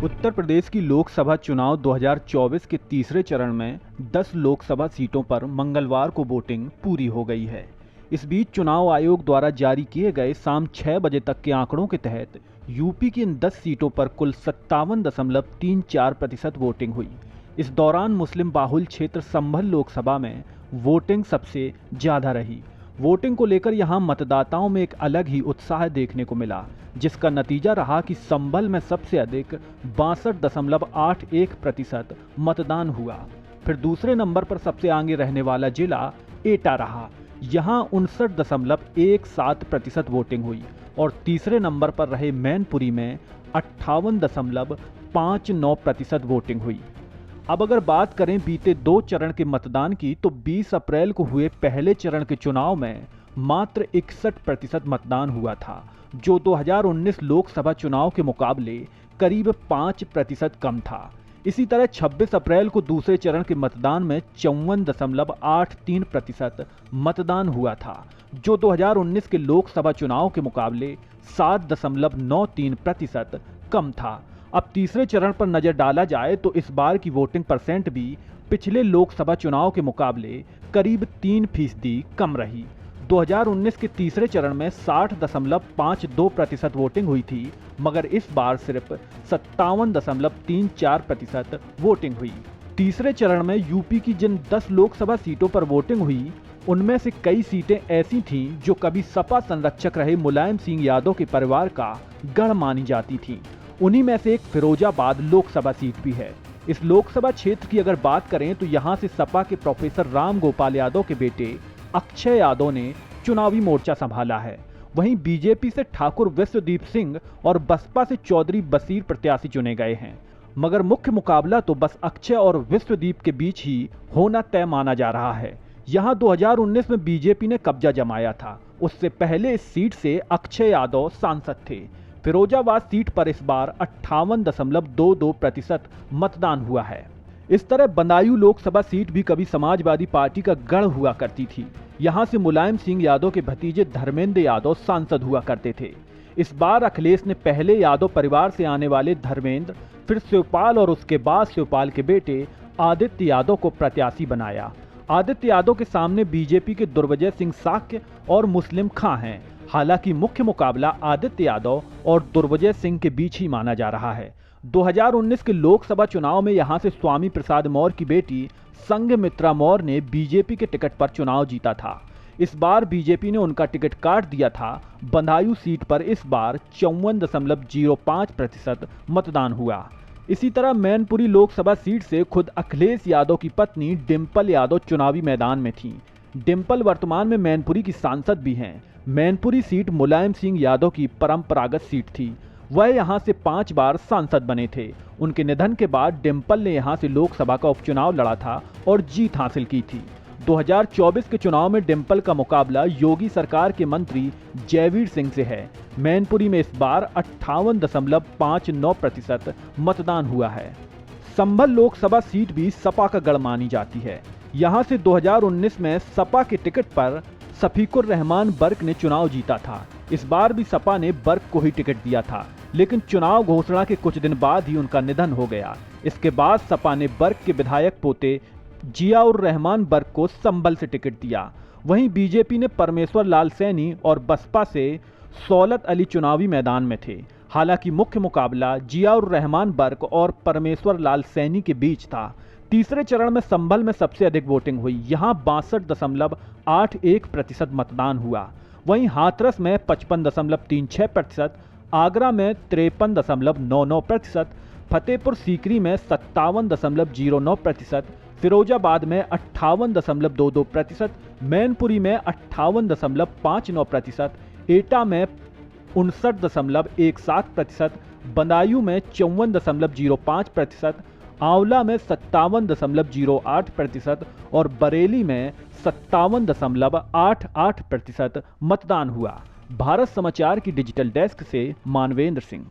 उत्तर प्रदेश की लोकसभा चुनाव 2024 के तीसरे चरण में 10 लोकसभा सीटों पर मंगलवार को वोटिंग पूरी हो गई है। इस बीच चुनाव आयोग द्वारा जारी किए गए शाम 6 बजे तक के आंकड़ों के तहत यूपी की इन 10 सीटों पर कुल 57.34% वोटिंग हुई। इस दौरान मुस्लिम बाहुल क्षेत्र संभल लोकसभा में वोटिंग सबसे ज्यादा रही। वोटिंग को लेकर यहां मतदाताओं में एक अलग ही उत्साह देखने को मिला, जिसका नतीजा रहा कि संभल में सबसे अधिक 62.81% मतदान हुआ। फिर दूसरे नंबर पर सबसे आगे रहने वाला जिला एटा रहा, यहां 59.17% वोटिंग हुई और तीसरे नंबर पर रहे मैनपुरी में 58.59% वोटिंग हुई। अब अगर बात करें बीते 2 चरण के मतदान की, तो 20 अप्रैल को हुए पहले चरण के चुनाव में मात्र 61% मतदान हुआ था, जो 2019 लोकसभा चुनाव के मुकाबले करीब 5% कम था। इसी तरह 26 अप्रैल को दूसरे चरण के मतदान में 54.83% मतदान हुआ था, जो 2019 के लोकसभा चुनाव के मुकाबले 7.93% कम था। अब तीसरे चरण पर नजर डाला जाए तो इस बार की वोटिंग परसेंट भी पिछले लोकसभा चुनाव के मुकाबले करीब 3% कम रही। 2019 के तीसरे चरण में 60.52% वोटिंग हुई थी, मगर इस बार सिर्फ 57.34% वोटिंग हुई। तीसरे चरण में यूपी की जिन 10 लोकसभा सीटों पर वोटिंग हुई, उनमें से कई सीटें ऐसी थीं जो कभी सपा संरक्षक रहे मुलायम सिंह यादव के परिवार का गढ़ मानी जाती थीं। उन्हीं में से एक फिरोजाबाद लोकसभा सीट भी है। इस लोकसभा क्षेत्र की अगर बात करें तो यहां से सपा के प्रोफेसर राम गोपाल यादव के बेटे अक्षय यादव ने चुनावी मोर्चा संभाला है। वहीं बीजेपी से ठाकुर विश्वदीप सिंह और बसपा से चौधरी बशीर प्रत्याशी चुने गए हैं, मगर मुख्य मुकाबला तो बस अक्षय और विश्वदीप के बीच ही होना तय माना जा रहा है। यहां 2019 में बीजेपी ने कब्जा जमाया था, उससे पहले इस सीट से अक्षय यादव सांसद थे। फिरोजाबाद सीट पर इस बार 58.22% मतदान हुआ है। इस तरह बदायूं लोकसभा सीट भी कभी समाजवादी पार्टी का गढ़ हुआ करती थी। यहां से मुलायम सिंह यादव के भतीजे धर्मेंद्र यादव सांसद हुआ करते थे। इस बार अखिलेश ने पहले यादव परिवार से आने वाले धर्मेंद्र, फिर शिवपाल और उसके बाद शिवपाल के बेटे आदित्य यादव को प्रत्याशी बनाया। आदित्य यादव के सामने बीजेपी के दुर्वजय सिंह साक्य और मुस्लिम खां हैं। हालांकि मुख्य मुकाबला आदित्य यादव और दुर्वजय सिंह के बीच ही माना जा रहा है। 2019 के लोकसभा चुनाव में यहां से स्वामी प्रसाद मौर्य की बेटी संघमित्रा मौर्य ने बीजेपी के टिकट पर चुनाव जीता था। इस बार बीजेपी ने उनका टिकट काट दिया था। बदायूं सीट पर इस बार 54.05% मतदान हुआ। इसी तरह मैनपुरी लोकसभा सीट से खुद अखिलेश यादव की पत्नी डिंपल यादव चुनावी मैदान में थीं। डिंपल वर्तमान में मैनपुरी की सांसद भी हैं। मैनपुरी सीट मुलायम सिंह यादव की परंपरागत सीट थी। वह यहां से 5 बार सांसद बने थे। उनके निधन के बाद डिंपल ने यहां से लोकसभा का उपचुनाव लड़ा था और जीत हासिल की थी। 2024 के चुनाव में डिंपल का मुकाबला योगी सरकार के मंत्री जयवीर सिंह से है। मैनपुरी में इस बार 58.59% मतदान हुआ है। संभल लोकसभा सीट भी सपा का गढ़ मानी जाती है। यहां से 2019 में सपा के टिकट पर शफीकुर रहमान बर्क ने चुनाव जीता था। इस बार भी सपा ने बर्क को ही टिकट दिया था, लेकिन चुनाव घोषणा के कुछ दिन बाद ही उनका निधन हो गया। इसके बाद सपा ने बर्क के विधायक पोते जियाउर रहमान बर्क को संभल से टिकट दिया। वहीं बीजेपी ने परमेश्वर लाल सैनी और बसपा से सौलत अली चुनावी मैदान में थे। हालांकि मुख्य मुकाबला जियाउर रहमान बर्क और परमेश्वर लाल सैनी के बीच था। तीसरे चरण में संभल में सबसे अधिक वोटिंग हुई। यहां 62.81% मतदान हुआ। वहीं हाथरस में 55.36%, आगरा में 53.99%, फतेहपुर सीकरी में 57.09%, फिरोजाबाद में 58.22%, मैनपुरी में 58.59%, एटा में 59.17%, बदायूं में 54.05%, आंवला में 57.08% और बरेली में 57.88% मतदान हुआ। भारत समाचार की डिजिटल डेस्क से मानवेंद्र सिंह।